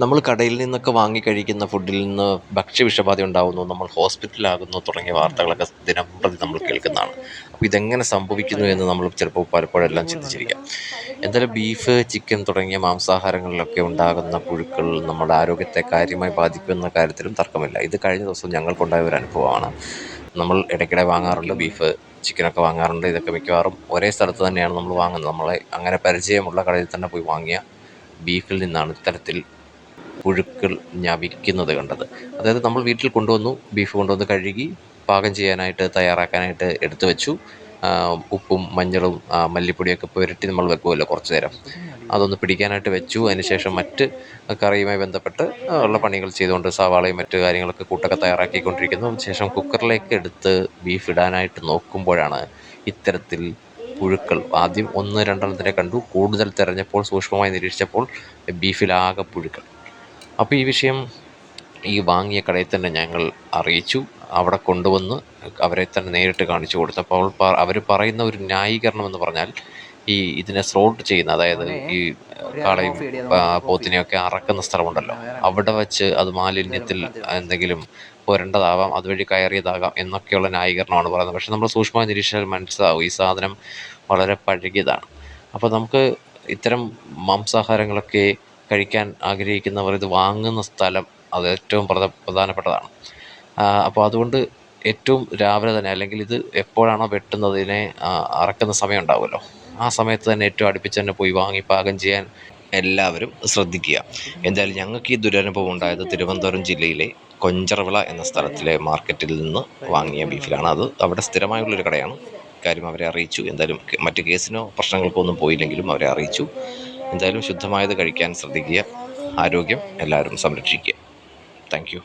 നമ്മൾ കടയിൽ നിന്നൊക്കെ വാങ്ങി കഴിക്കുന്ന ഫുഡിൽ നിന്ന് ഭക്ഷ്യവിഷബാധ ഉണ്ടാകുന്നു, നമ്മൾ ഹോസ്പിറ്റലിലാകുന്നു തുടങ്ങിയ വാർത്തകളൊക്കെ ദിനംപ്രതി നമ്മൾ കേൾക്കുന്നതാണ്. അപ്പോൾ ഇതെങ്ങനെ സംഭവിക്കുന്നു എന്ന് നമ്മൾ ചിലപ്പോൾ പലപ്പോഴെല്ലാം ചിന്തിച്ചിരിക്കാം. എന്തായാലും ബീഫ്, ചിക്കൻ തുടങ്ങിയ മാംസാഹാരങ്ങളിലൊക്കെ ഉണ്ടാകുന്ന പുഴുക്കൾ നമ്മുടെ ആരോഗ്യത്തെ കാര്യമായി ബാധിക്കുമെന്ന കാര്യത്തിലും തർക്കമില്ല. ഇത് കഴിഞ്ഞ ദിവസം ഞങ്ങൾക്കുണ്ടായ ഒരു അനുഭവമാണ്. നമ്മൾ ഇടയ്ക്കിടെ വാങ്ങാറുണ്ട് ബീഫ്, ചിക്കനൊക്കെ വാങ്ങാറുണ്ട്. ഇതൊക്കെ മിക്കവാറും ഒരേ സ്ഥലത്ത് തന്നെയാണ് നമ്മൾ വാങ്ങുന്നത്. നമ്മളെ അങ്ങനെ പരിചയമുള്ള കടയിൽ തന്നെ പോയി വാങ്ങിയ ബീഫിൽ നിന്നാണ് ഇത്തരത്തിൽ പുഴുക്കൾ ഞവിക്കുന്നത് കണ്ടത്. അതായത് നമ്മൾ വീട്ടിൽ കൊണ്ടുവന്നു, ബീഫ് കൊണ്ടുവന്ന് കഴുകി പാകം ചെയ്യാനായിട്ട് തയ്യാറാക്കാനായിട്ട് എടുത്തു വെച്ചു. ഉപ്പും മഞ്ഞളും മല്ലിപ്പൊടിയൊക്കെ പുരട്ടി നമ്മൾ വെക്കുമല്ലോ കുറച്ച് നേരം, അതൊന്ന് പിടിക്കാനായിട്ട് വെച്ചു. അതിനുശേഷം മറ്റ് കറിയുമായി ബന്ധപ്പെട്ട് ഉള്ള പണികൾ ചെയ്തുകൊണ്ട് സവാളയും മറ്റു കാര്യങ്ങളൊക്കെ കൂട്ടൊക്കെ തയ്യാറാക്കിക്കൊണ്ടിരിക്കുന്നു. ശേഷം കുക്കറിലേക്ക് എടുത്ത് ബീഫ് ഇടാനായിട്ട് നോക്കുമ്പോഴാണ് ഇത്തരത്തിൽ പുഴുക്കൾ. ആദ്യം 1-2 കണ്ടു. കൂടുതൽ തിരഞ്ഞപ്പോൾ, സൂക്ഷ്മമായി നിരീക്ഷിച്ചപ്പോൾ ബീഫിലാകെ പുഴുക്കൾ. അപ്പോൾ ഈ വിഷയം ഈ വാങ്ങിയ കടയിൽ തന്നെ ഞങ്ങൾ അറിയിച്ചു. അവിടെ കൊണ്ടുവന്ന് അവരെ തന്നെ നേരിട്ട് കാണിച്ചു കൊടുത്തപ്പോൾ അവർ പറയുന്ന ഒരു ന്യായീകരണം എന്ന് പറഞ്ഞാൽ, ഇതിനെ സ്ലോട്ട് ചെയ്യുന്ന, അതായത് ഈ കാളയും പോത്തിനെയൊക്കെ അറക്കുന്ന സ്ഥലമുണ്ടല്ലോ, അവിടെ വച്ച് അത് മാലിന്യത്തിൽ എന്തെങ്കിലും പുരണ്ടതാവാം, അതുവഴി കയറിയതാകാം എന്നൊക്കെയുള്ള ന്യായീകരണമാണ് പറയുന്നത്. പക്ഷെ നമ്മൾ സൂക്ഷ്മമായി നിരീക്ഷിച്ചാൽ മനസ്സിലാവും ഈ സാധനം വളരെ പഴകിയതാണ്. അപ്പോൾ നമുക്ക് ഇത്തരം മാംസാഹാരങ്ങളൊക്കെ കഴിക്കാൻ ആഗ്രഹിക്കുന്നവർ ഇത് വാങ്ങുന്ന സ്ഥലം അത് ഏറ്റവും പ്രധാനപ്പെട്ടതാണ്. അപ്പോൾ അതുകൊണ്ട് ഏറ്റവും രാവിലെ തന്നെ, അല്ലെങ്കിൽ ഇത് എപ്പോഴാണോ വെട്ടുന്നതിനെ അറക്കുന്ന സമയം ഉണ്ടാവുമല്ലോ, ആ സമയത്ത് തന്നെ ഏറ്റവും അടുപ്പിച്ച് തന്നെ പോയി വാങ്ങി പാകം ചെയ്യാൻ എല്ലാവരും ശ്രദ്ധിക്കുക. എന്തായാലും ഞങ്ങൾക്ക് ഈ ദുരനുഭവം ഉണ്ടായത് തിരുവനന്തപുരം ജില്ലയിലെ കൊഞ്ചറവിള എന്ന സ്ഥലത്തിലെ മാർക്കറ്റിൽ നിന്ന് വാങ്ങിയ ബീഫിലാണ്. അത് അവിടെ സ്ഥിരമായുള്ളൊരു കടയാണ്. കാര്യം അവരെ അറിയിച്ചു. എന്തായാലും മറ്റ് കേസിനോ പ്രശ്നങ്ങൾക്കോ ഒന്നും പോയില്ലെങ്കിലും അവരെ അറിയിച്ചു. എന്തായാലും ശുദ്ധമായത് കഴിക്കാൻ ശ്രദ്ധിക്കുക. ആരോഗ്യം എല്ലാവരും സംരക്ഷിക്കുക. Thank you.